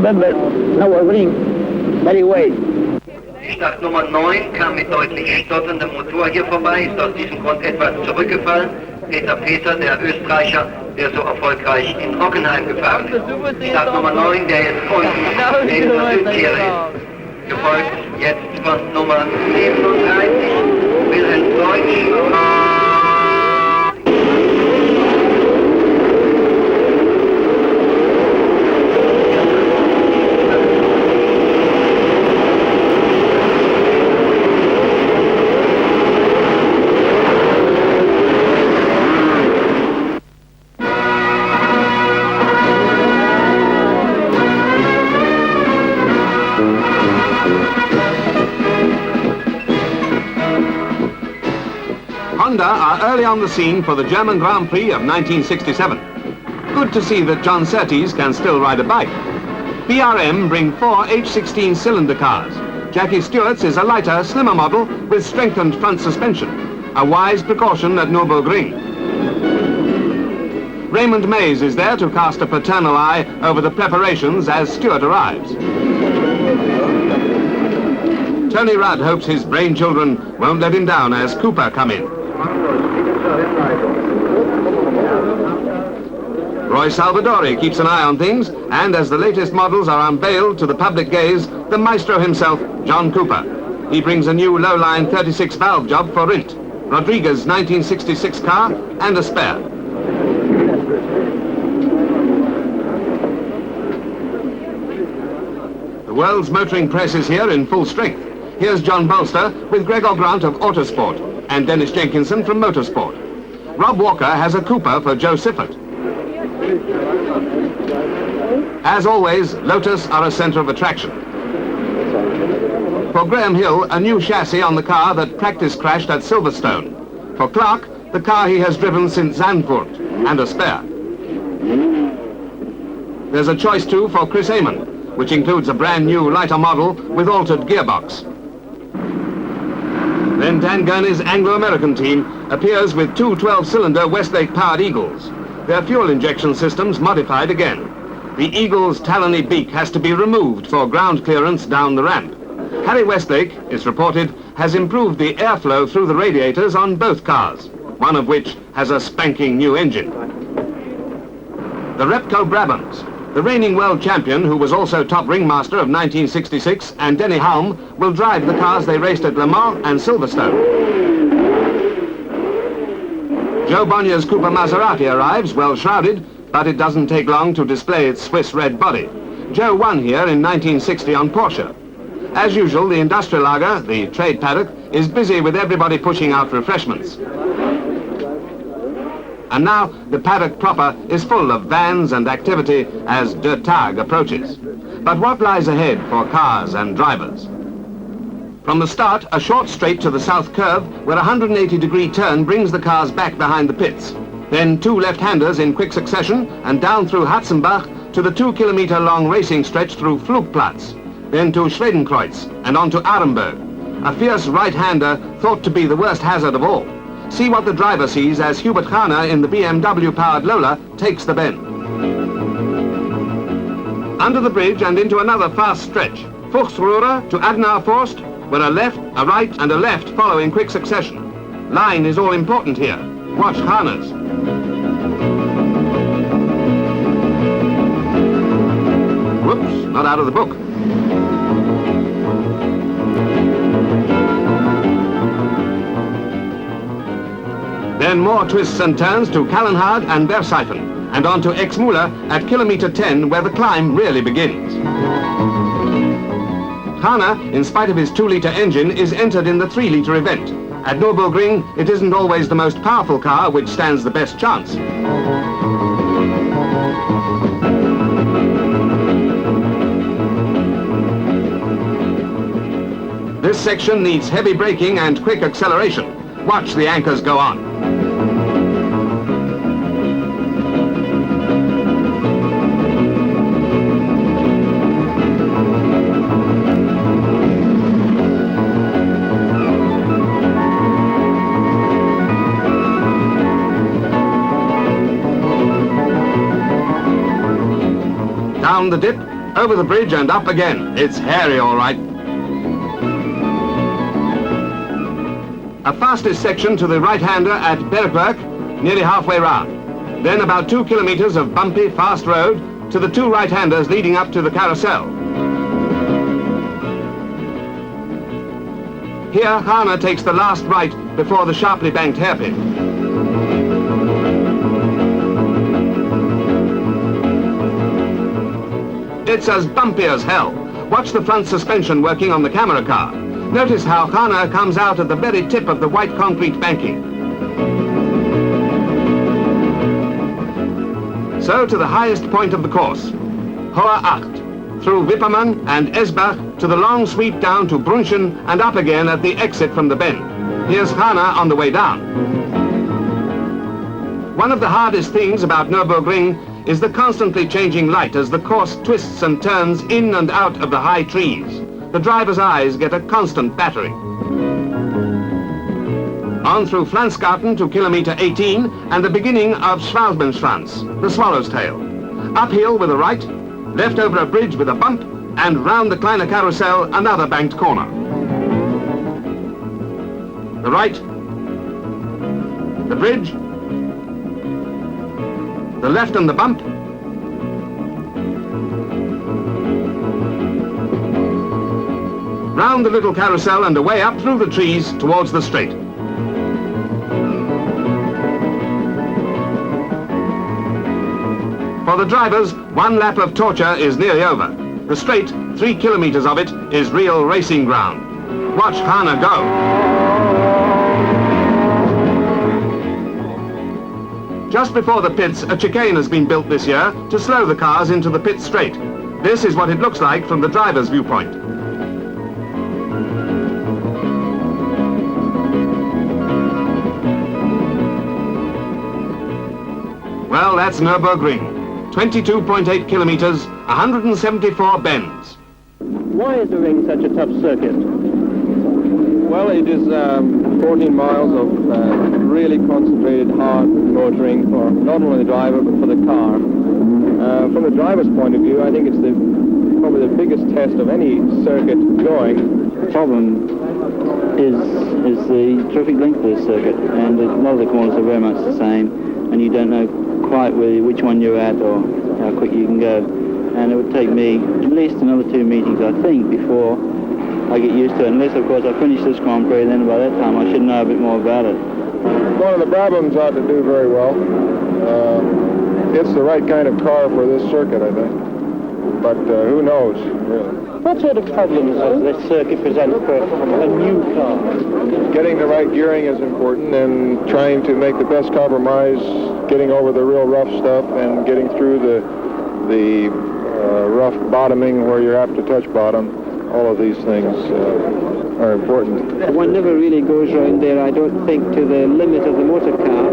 November, Nürburgring, very well. Startnummer 9 kam mit deutlich stotterndem Motor hier vorbei, ist aus diesem Grund etwas zurückgefallen. Peter, der Österreicher, der so erfolgreich in Hockenheim gefahren ist. Startnummer 9, der jetzt unten in der Südtiere ist. Gefolgt jetzt von Nummer 37, Wilhelm Deutsch. Honda are early on the scene for the German Grand Prix of 1967. Good to see that John Surtees can still ride a bike. BRM bring 4 H16 cylinder cars. Jackie Stewart's is a lighter, slimmer model with strengthened front suspension. A wise precaution at Nürburgring. Raymond Mays is there to cast a paternal eye over the preparations as Stewart arrives. Tony Rudd hopes his brainchildren won't let him down as Cooper come in. Roy Salvadori keeps an eye on things, and as the latest models are unveiled to the public gaze, the maestro himself, John Cooper. He brings a new low-line 36 valve job for Rindt, Rodriguez's 1966 car, and a spare. The world's motoring press is here in full strength. Here's John Bolster with Gregor Grant of Autosport and Dennis Jenkinson from Motorsport. Rob Walker has a Cooper for Joe Siffert. As always, Lotus are a centre of attraction. For Graham Hill, a new chassis on the car that practice crashed at Silverstone. For Clark, the car he has driven since Zandvoort, and a spare. There's a choice too for Chris Amon, which includes a brand new lighter model with altered gearbox. Then Dan Gurney's Anglo-American team appears with two 12-cylinder Westlake-powered Eagles. Their fuel injection systems modified again. The Eagle's talony beak has to be removed for ground clearance down the ramp. Harry Westlake, it's reported, has improved the airflow through the radiators on both cars, one of which has a spanking new engine. The Repco Brabhams, the reigning world champion, who was also top ringmaster of 1966, and Denny Hulme, will drive the cars they raced at Le Mans and Silverstone. Joe Bonnier's Cooper Maserati arrives, well shrouded, but it doesn't take long to display its Swiss red body. Joe won here in 1960 on Porsche. As usual, the Industrielager, the trade paddock, is busy with everybody pushing out refreshments. And now the paddock proper is full of vans and activity as Der Tag approaches. But what lies ahead for cars and drivers? From the start, a short straight to the south curve where a 180-degree turn brings the cars back behind the pits. Then two left-handers in quick succession and down through Hatzenbach to the 2-kilometer-long racing stretch through Flugplatz, then to Schwedenkreuz and on to Arenberg. A fierce right-hander thought to be the worst hazard of all. See what the driver sees as Hubert Hahner in the BMW-powered Lola takes the bend. Under the bridge and into another fast stretch. Fuchsruder to Adenauer Forst, where a left, a right and a left follow in quick succession. Line is all important here. Watch Hahner's. Whoops, not out of the book. Then more twists and turns to Kallenhard and Berseifen, and on to Exmüller at kilometer 10, where the climb really begins. Hahner, in spite of his 2-litre engine, is entered in the 3-litre event. At Nürburgring, it isn't always the most powerful car which stands the best chance. This section needs heavy braking and quick acceleration. Watch the anchors go on. Down the dip, Over the bridge and up again. It's hairy, all right. A fastest section to the right-hander at Berkwerk, nearly halfway round. Then about 2 kilometers of bumpy, fast road to the 2 right-handers leading up to the carousel. Here, Hana takes the last right before the sharply banked hairpin. It's as bumpy as hell. Watch the front suspension working on the camera car. Notice how Hana comes out at the very tip of the white concrete banking. So to the highest point of the course, Hohe Acht, through Wipperman and Esbach to the long sweep down to Brunchen and up again at the exit from the bend. Here's Hana on the way down. One of the hardest things about Nürburgring is the constantly changing light as the course twists and turns in and out of the high trees. The driver's eyes get a constant battering. On through Flansgarten to kilometer 18 and the beginning of Schwalbenschwanz, the Swallow's Tail. Uphill with a right, left over a bridge with a bump, and round the Kleine Carousel, another banked corner. The right, the bridge, the left and the bump, round the little carousel and away up through the trees towards the straight. For the drivers, 1 lap of torture is nearly over. The straight, 3 kilometers of it, is real racing ground. Watch Hana go. Just before the pits, a chicane has been built this year to slow the cars into the pit straight. This is what it looks like from the driver's viewpoint. Well, that's Nürburgring. 22.8 kilometers, 174 bends. Why is the ring such a tough circuit? Well, it is 14 miles of really concentrated, hard motoring for not only the driver, but for the car. From the driver's point of view, I think it's probably the biggest test of any circuit going. The problem is the terrific length of the circuit, and a lot of the corners are very much the same, and you don't know quite really which one you're at or how quick you can go. And it would take me at least another 2 meetings, I think, before I get used to it. Unless, of course, I finish this Grand Prix, then by that time I should know a bit more about it. One of the Brabhams ought to do very well. It's the right kind of car for this circuit, I think. But who knows, really. What sort of problems does this circuit present for a new car? Getting the right gearing is important, and trying to make the best compromise, getting over the real rough stuff and getting through the rough bottoming where you're apt to touch bottom. All of these things are important. One never really goes around there, I don't think, to the limit of the motor car.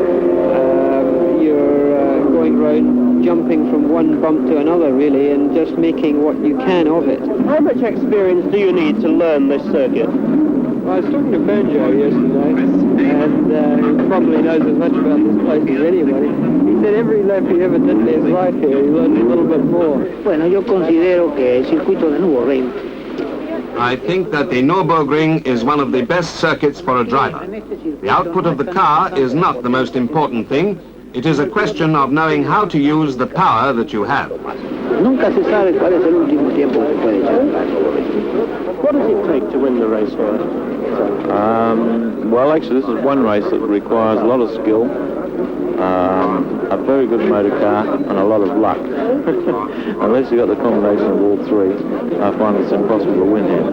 You're going round, jumping from one bump to another, really, and just making what you can of it. How much experience do you need to learn this circuit? Well, I was talking to Benjo yesterday, and he probably knows as much about this place as anybody. He said every lap he ever did in his life here, he learned a little bit more. Bueno, yo considero que el circuito de Nürburgring. I think that the Nürburgring is one of the best circuits for a driver. The output of the car is not the most important thing. It is a question of knowing how to use the power that you have. Nunca se sabe cuál es el último tiempo que puede echar. What does it take to win the race here? Well, actually, this is one race that requires a lot of skill, a very good motor car, and a lot of luck. Unless you've got the combination of all three, I find it's impossible to win here.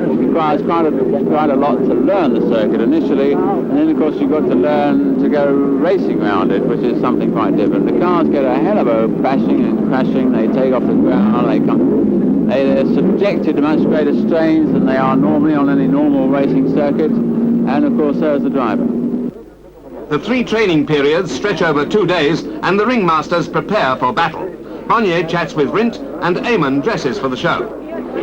It requires quite a lot to learn the circuit initially, and then of course you've got to learn to go racing around it, which is something quite different. The cars get a hell of a bashing and crashing, they take off the ground, they're subjected to much greater strains than they are normally on any normal racing circuit, and of course so is the driver. The 3 training periods stretch over 2 days, and the ringmasters prepare for battle. Bonnier chats with Rindt, and Eamon dresses for the show.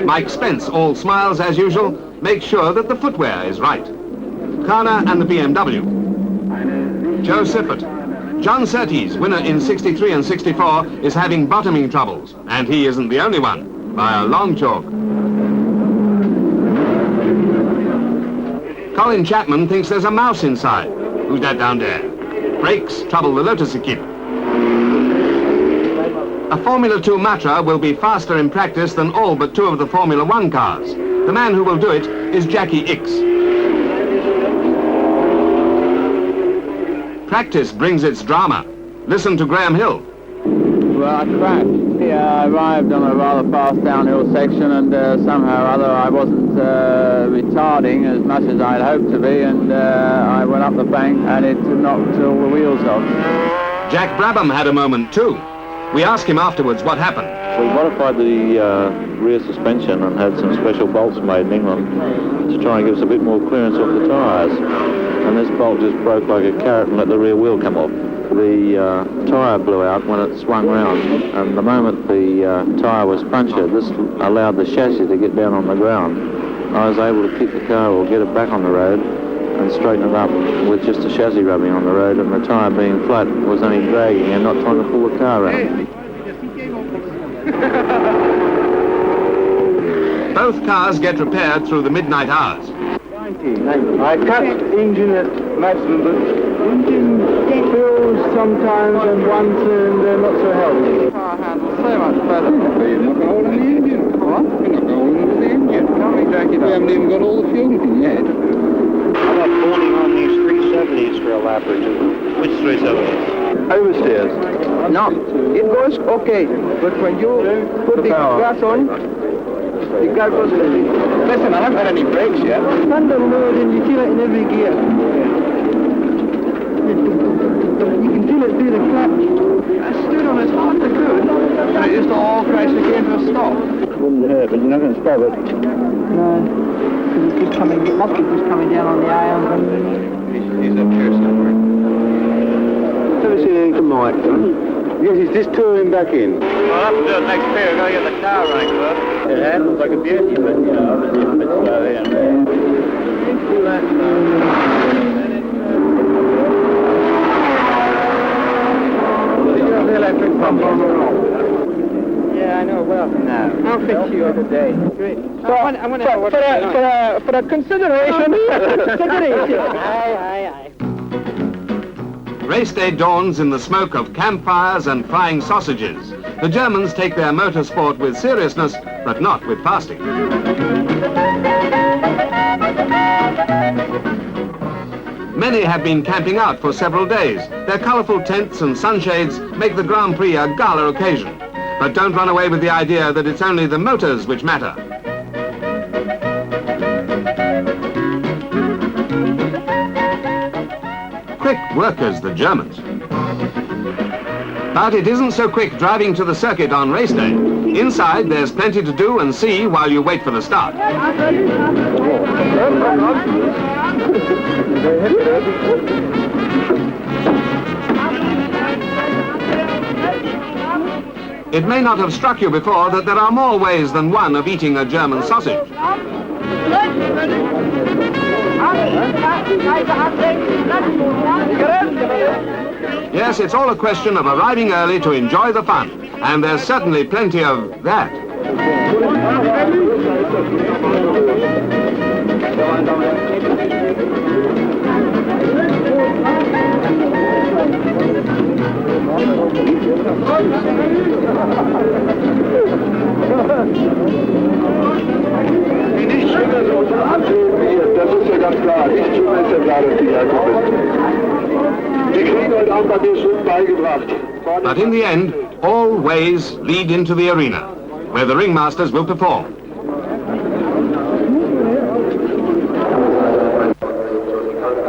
Mike Spence, all smiles as usual, makes sure that the footwear is right. Kana and the BMW. Joe Siffert. John Surtees, winner in 63 and 64, is having bottoming troubles, and he isn't the only one. by a long chalk. Colin Chapman thinks there's a mouse inside. Who's that down there? Brakes trouble the Lotus equipe. A Formula 2 Matra will be faster in practice than all but 2 of the Formula 1 cars. The man who will do it is Jackie Ix. Practice brings its drama. Listen to Graham Hill. Well, I crashed. Yeah, I arrived on a rather fast downhill section, and somehow or other I wasn't retarding as much as I'd hoped to be, and I went up the bank and it knocked all the wheels off. Jack Brabham had a moment too. We asked him afterwards what happened. We modified the rear suspension and had some special bolts made in England to try and give us a bit more clearance off the tyres. And this bolt just broke like a carrot and let the rear wheel come off. The tyre blew out when it swung round, and the moment the tyre was punctured, this allowed the chassis to get down on the ground. I was able to kick the car or get it back on the road and straighten it up with just the chassis rubbing on the road, and the tyre being flat was only dragging and not trying to pull the car around. Both cars get repaired through the midnight hours. I cut engine at maximum, but engine feels sometimes and one cylinder not so healthy. Car handles so much better. You've not got all in the engine. What? You've not got all in the engine. Can't we jack it We up? haven't even got all the fuel in yet. How about pulling on these 370s for a lap or two? Which 370s? Oversteers. No, it goes okay, but when you put the gas on, the car goes crazy. Listen, I haven't had any brakes yet. Thunder mode, and you feel it in every gear. You can feel it through the clutch. I stood on as hard as I could, and it just all crashed again to a stop. Wouldn't hurt, but you're not going to stop it. No, because it's just coming, it must be just coming down on the iron. He's up here somewhere. Let me see anything from Mike. Yes, he's just touring back in. Well, I'll have to do it next year. I've got to get the car running first. It handles like a beauty, but, you know, obviously it's a bit slow here. The electric pump on the roll. Yeah, I know, well. No. I'll fix you other day. Great. So, I want to know what For a consideration. Consideration. Aye. Race day dawns in the smoke of campfires and frying sausages. The Germans take their motorsport with seriousness, but not with fasting. Many have been camping out for several days. Their colourful tents and sunshades make the Grand Prix a gala occasion. But don't run away with the idea that it's only the motors which matter. Quick workers, the Germans. But it isn't so quick driving to the circuit on race day. Inside, there's plenty to do and see while you wait for the start. It may not have struck you before that there are more ways than one of eating a German sausage. Yes, it's all a question of arriving early to enjoy the fun, and there's certainly plenty of that. Das ist ja ganz klar. Nicht zu Messergarten, die herkommen. Die kriegen heute Abend ein bisschen beigebracht. But in the end, all ways lead into the arena, where the ringmasters will perform.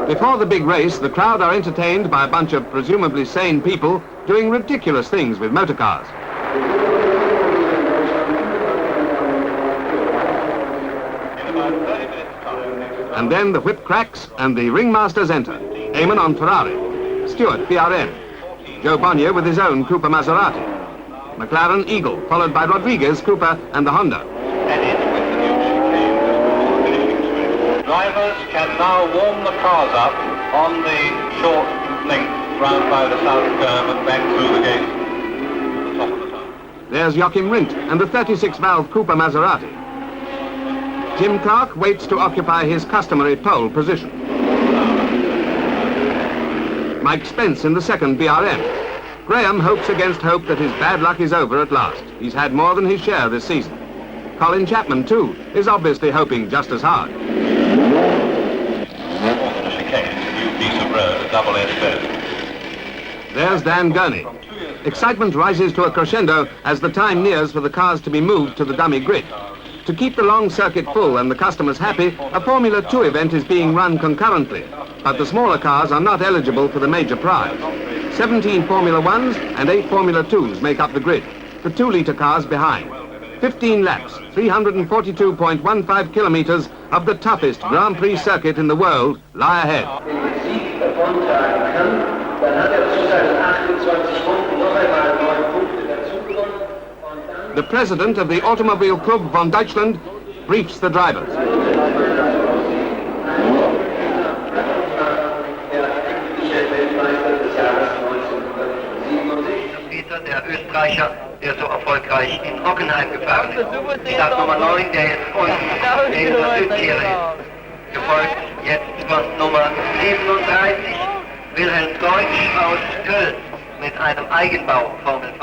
Before the big race, the crowd are entertained by a bunch of presumably sane people doing ridiculous things with motorcars. And then the whip cracks and the ringmasters enter. Eamon on Ferrari, Stewart BRN, Joe Bonnier with his own Cooper Maserati, McLaren Eagle, followed by Rodriguez, Cooper and the Honda. Drivers can now warm the cars up on the short length round by the south curve and back through the gate to the top of the tunnel. There's Joachim Rindt and the 36-valve Cooper Maserati. Jim Clark waits to occupy his customary pole position. Mike Spence in the second BRM. Graham hopes against hope that his bad luck is over at last. He's had more than his share this season. Colin Chapman, too, is obviously hoping just as hard. There's Dan Gurney. Excitement rises to a crescendo as the time nears for the cars to be moved to the dummy grid. To keep the long circuit full and the customers happy, a Formula 2 event is being run concurrently, but the smaller cars are not eligible for the major prize. 17 Formula 1s and 8 Formula 2s make up the grid, the 2-litre cars behind. 15 laps, 342.15 kilometers of the toughest Grand Prix circuit in the world lie ahead. The president of the Automobile Club von Deutschland briefs the drivers. Der Österreicher, der so erfolgreich in Hockenheim gefahren ist. Start Nummer 9, der jetzt unten in der Südtiere ist. Gefolgt jetzt von Nummer 37, Wilhelm Deutsch aus Köln mit einem Eigenbau Formel V.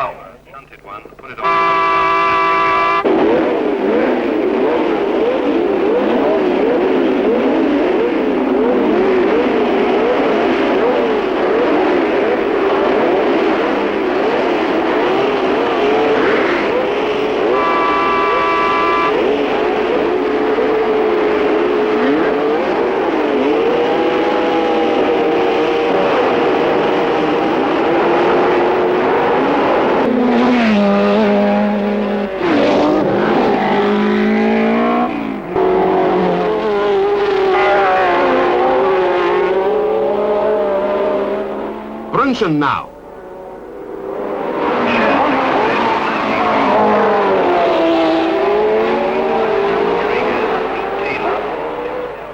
Now.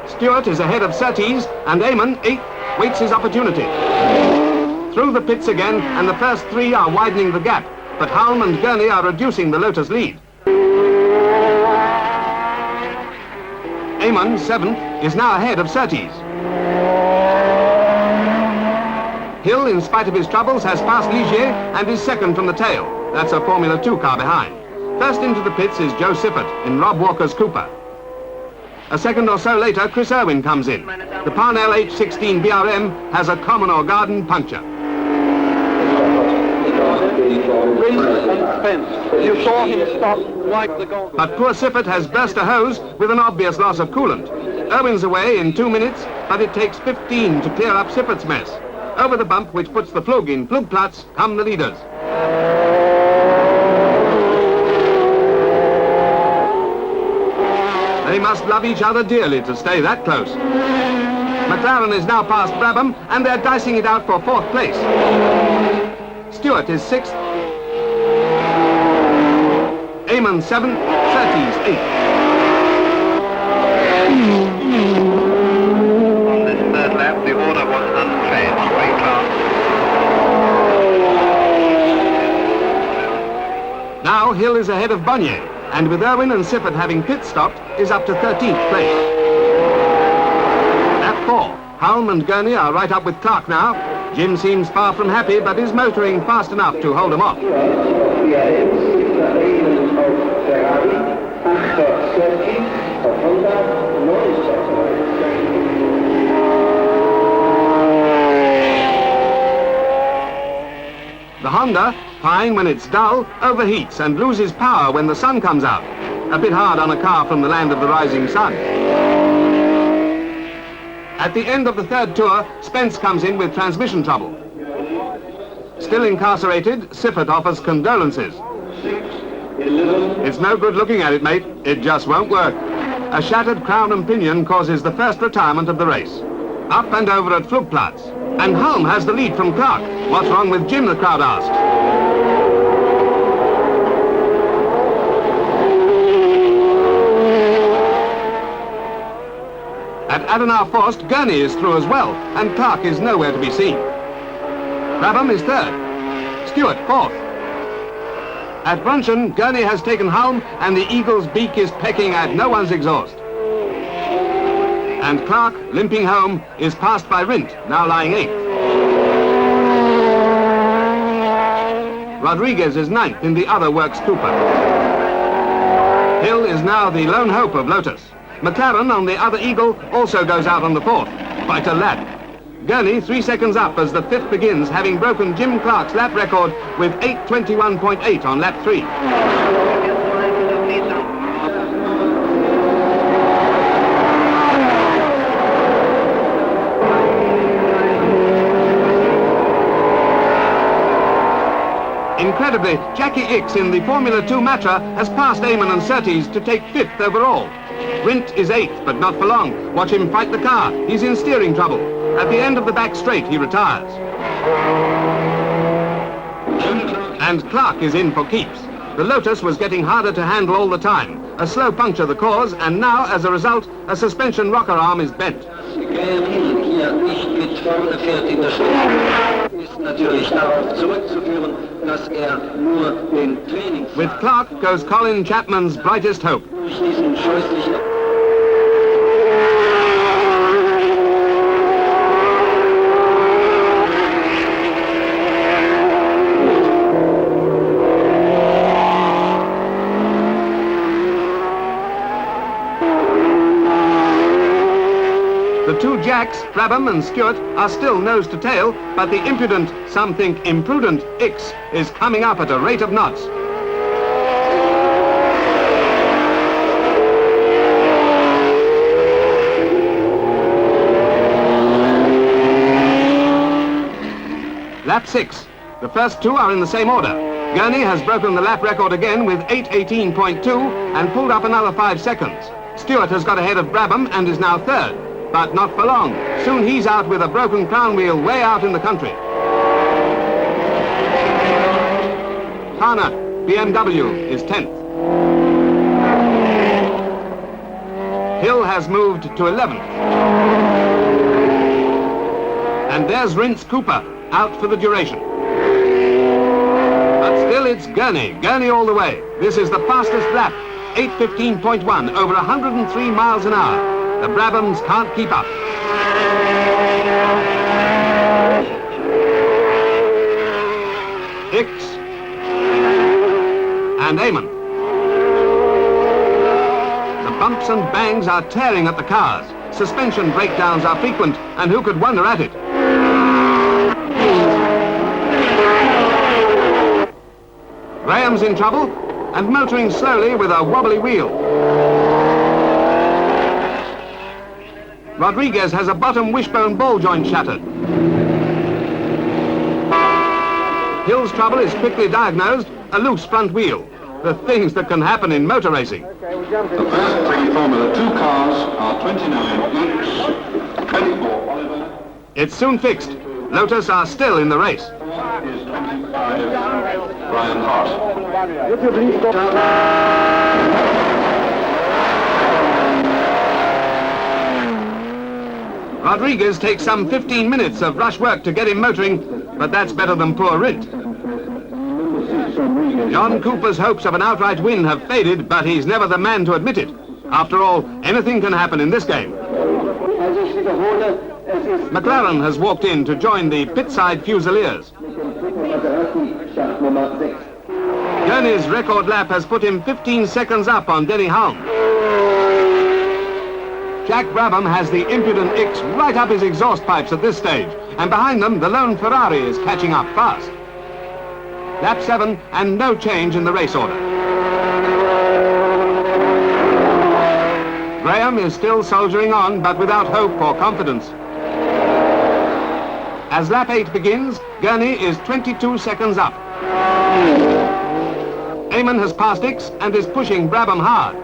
Stewart is ahead of Surtees, and Eamon, 8th, waits his opportunity. Through the pits again, and the first 3 are widening the gap, but Halm and Gurney are reducing the Lotus lead. Eamon, 7th, is now ahead of Surtees. Hill, in spite of his troubles, has passed Ligier and is second from the tail. That's a Formula 2 car behind. First into the pits is Joe Siffert in Rob Walker's Cooper. A second or so later, Chris Irwin comes in. The Parnell H16 BRM has a Commodore Garden puncture. You saw him stop, wipe the goggles. But poor Siffert has burst a hose with an obvious loss of coolant. Irwin's away in 2 minutes, but it takes 15 to clear up Siffert's mess. Over the bump, which puts the Flug in Flugplatz, come the leaders. They must love each other dearly to stay that close. McLaren is now past Brabham, and they're dicing it out for 4th place. Stewart is 6th. Eamon 7th. Surtees 8th. On this third lap, the order was unchanged. Great class. Now Hill is ahead of Bonnier, and with Irwin and Siffert having pit stopped, is up to 13th place. Lap 4. Halm and Gurney are right up with Clark now. Jim seems far from happy, but is motoring fast enough to hold him off. The Honda, flying when it's dull, overheats and loses power when the sun comes out. A bit hard on a car from the land of the rising sun. At the end of the third tour, Spence comes in with transmission trouble. Still incarcerated, Siffert offers condolences. It's no good looking at it, mate. It just won't work. A shattered crown and pinion causes the first retirement of the race. Up and over at Flugplatz. And Halm has the lead from Clark. What's wrong with Jim, the crowd asked. At Adenauer Forst, Gurney is through as well, and Clark is nowhere to be seen. Brabham is 3rd. Stewart 4th. At Brunchen, Gurney has taken Hulme and the Eagle's beak is pecking at no one's exhaust. And Clark, limping home, is passed by Rindt, now lying 8th. Rodriguez is 9th in the other works Cooper. Hill is now the lone hope of Lotus. McLaren on the other Eagle also goes out on the 4th. Quite a lap. Gurney 3 seconds up as the 5th begins, having broken Jim Clark's lap record with 8:21.8 on lap 3. Incredibly, Jackie Ickx in the Formula 2 Matra has passed Eamon and Surtees to take 5th overall. Rindt is 8th, but not for long. Watch him fight the car. He's in steering trouble. At the end of the back straight, he retires. And Clark is in for keeps. The Lotus was getting harder to handle all the time. A slow puncture the cause, and now, as a result, a suspension rocker arm is bent. With Clark goes Colin Chapman's brightest hope. The two Jacks, Brabham and Stewart, are still nose to tail, but the impudent, some think imprudent, Ickx is coming up at a rate of knots. Lap 6. The first two are in the same order. Gurney has broken the lap record again with 8:18.2 and pulled up another 5 seconds. Stewart has got ahead of Brabham and is now 3rd. But not for long. Soon he's out with a broken crown wheel way out in the country. Hana, BMW, is 10th. Hill has moved to 11th. And there's Rindt's Cooper, out for the duration. But still it's Gurney all the way. This is the fastest lap, 8:15.1, over 103 miles an hour. The Brabhams can't keep up. Ickx and Eamon. The bumps and bangs are tearing at the cars. Suspension breakdowns are frequent, and who could wonder at it? Graham's in trouble and motoring slowly with a wobbly wheel. Rodriguez has a bottom wishbone ball joint shattered. Hill's trouble is quickly diagnosed, a loose front wheel. The things that can happen in motor racing. The first 3 Formula 2 cars are 29 Ickx, 24 Oliver. It's soon fixed. Lotus are still in the race. Is 25 Brian Hart. Rodriguez takes some 15 minutes of rush work to get him motoring, but that's better than poor Rindt. John Cooper's hopes of an outright win have faded, but he's never the man to admit it. After all, anything can happen in this game. McLaren has walked in to join the pit-side Fusiliers. Gurney's record lap has put him 15 seconds up on Denny Hulme. Jack Brabham has the impudent Ickx right up his exhaust pipes at this stage, and behind them the lone Ferrari is catching up fast. Lap 7 and no change in the race order. Graham is still soldiering on, but without hope or confidence. As lap 8 begins, Gurney is 22 seconds up. Eamon has passed Ickx and is pushing Brabham hard.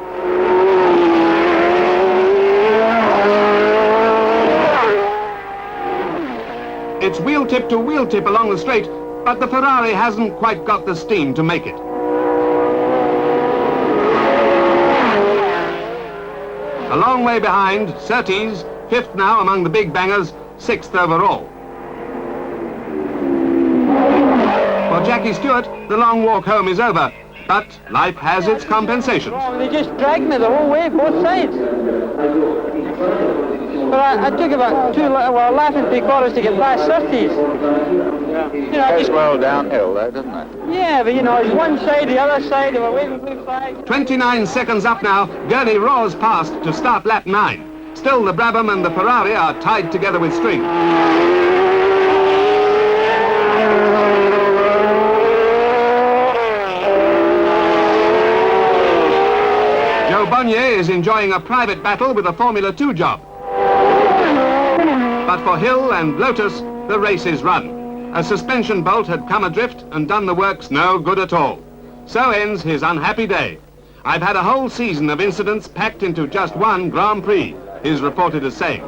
It's wheel tip to wheel tip along the straight, but the Ferrari hasn't quite got the steam to make it. A long way behind, Surtees, 5th now among the big bangers, 6th overall. For Jackie Stewart, the long walk home is over, But life has its compensations. They just dragged me the whole way, both sides. But I took about laughing 3/4 to get past 30s. You know, Goes well downhill, though, doesn't it? Yeah, but you know, it's one side, the other side, they were waving blue flags. 29 seconds up now, Gurney roars past to start lap 9. Still, the Brabham and the Ferrari are tied together with string. Joe Bonnier is enjoying a private battle with a Formula 2 job. But for Hill and Lotus, the race is run. A suspension bolt had come adrift and done the works no good at all. So ends his unhappy day. I've had a whole season of incidents packed into just one Grand Prix, his reported as saying.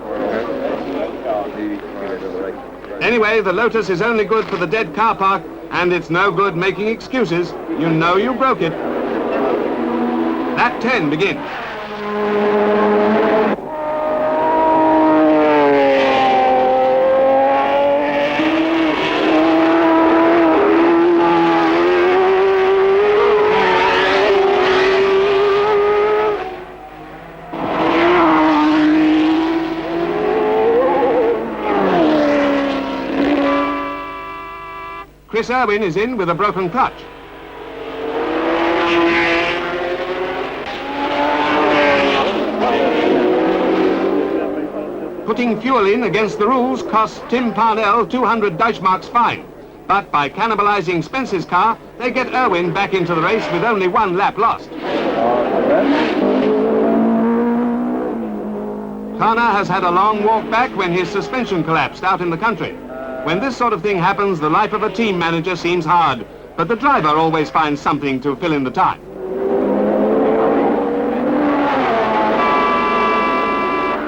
Anyway, the Lotus is only good for the dead car park, and it's no good making excuses. You know you broke it. Lap 10 begins. Chris Irwin is in with a broken clutch. Putting fuel in against the rules costs Tim Parnell 200 Deutschmarks fine. But by cannibalizing Spence's car, they get Irwin back into the race with only one lap lost. Kana has had a long walk back when his suspension collapsed out in the country. When this sort of thing happens, the life of a team manager seems hard, but the driver always finds something to fill in the time.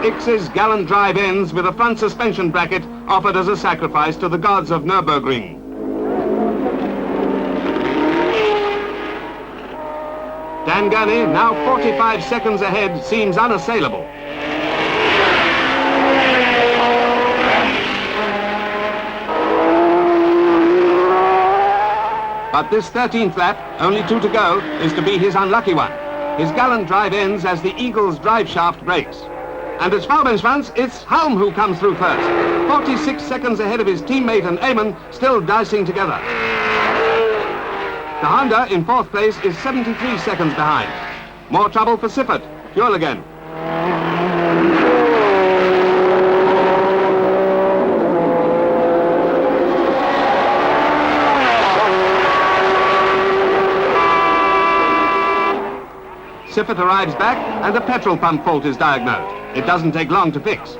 Ix's gallant drive ends with a front suspension bracket offered as a sacrifice to the gods of Nürburgring. Dan Gurney, now 45 seconds ahead, seems unassailable. But this 13th lap, only 2 to go, is to be his unlucky one. His gallant drive ends as the Eagle's drive shaft breaks. And as Faubenswanz, it's Halm who comes through first. 46 seconds ahead of his teammate and Eamon, still dicing together. The Honda in 4th place is 73 seconds behind. More trouble for Siffert. Fuel again. Siffert arrives back and a petrol pump fault is diagnosed. It doesn't take long to fix.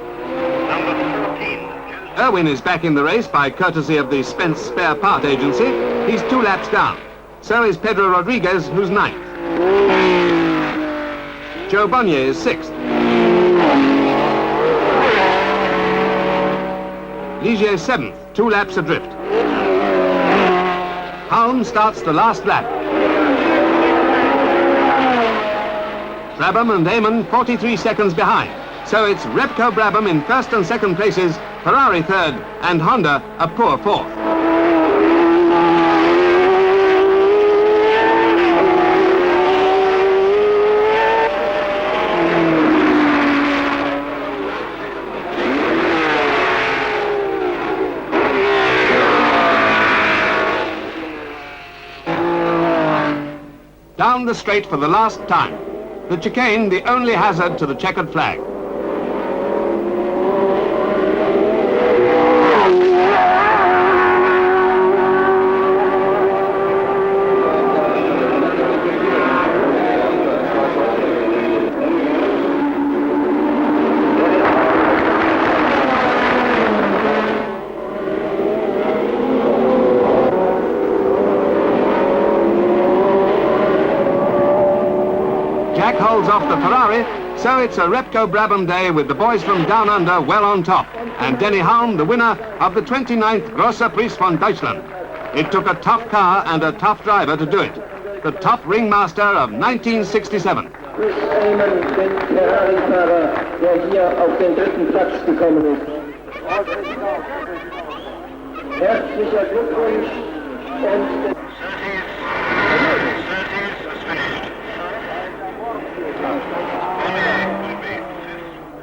Irwin is back in the race by courtesy of the Spence Spare Part Agency. He's 2 laps down. So is Pedro Rodriguez, who's 9th. Joe Bonnier is 6th. Ligier 7th, 2 laps adrift. Halm starts the last lap. Brabham and Eamon 43 seconds behind. So it's Repco Brabham in 1st and 2nd places, Ferrari 3rd, and Honda a poor 4th. Down the straight for the last time. The chicane, the only hazard to the checkered flag. Jack holds off the Ferrari, so it's a Repco Brabham day with the boys from Down Under well on top, and Denny Halm the winner of the 29th Grosser Preis von Deutschland. It took a tough car and a tough driver to do it. The top ringmaster of 1967. Chris Eamon, den Ferrari-Fahrer, der hier auf den 3. Platz gekommen ist. Herzlicher Glückwunsch und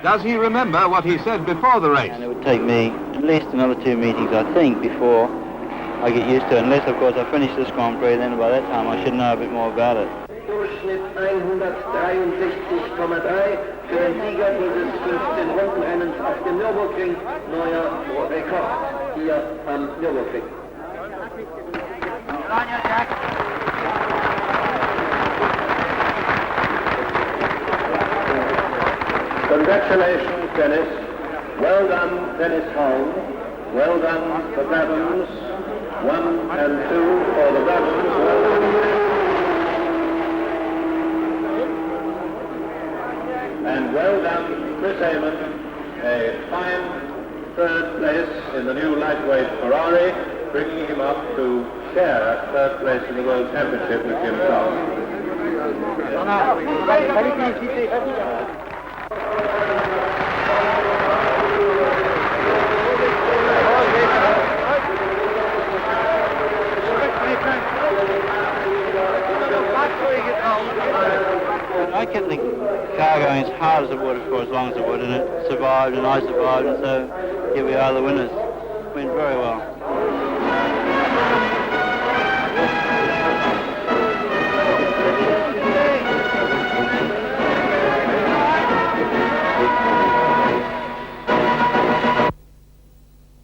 Does he remember what he said before the race? And it would take me at least another 2 meetings, I think, before I get used to it. Unless, of course, I finish this Grand Prix, then by that time I should know a bit more about it. Durchschnitt 163,3 für den Sieger dieses 15-Runden-Rennens auf dem Nürburgring. Neuer Rekord hier am Nürburgring. Congratulations, Dennis. Well done, Dennis Holm. Well done for Brabhams. 1 and 2 for the Brabhams. Well done. And well done, Chris Amon. A fine third place in the new lightweight Ferrari, bringing him up to share third place in the World Championship with Jim Clark. I kept the car going as hard as it would for as long as it would, and it survived, and I survived, and so here we are, the winners. Went very well.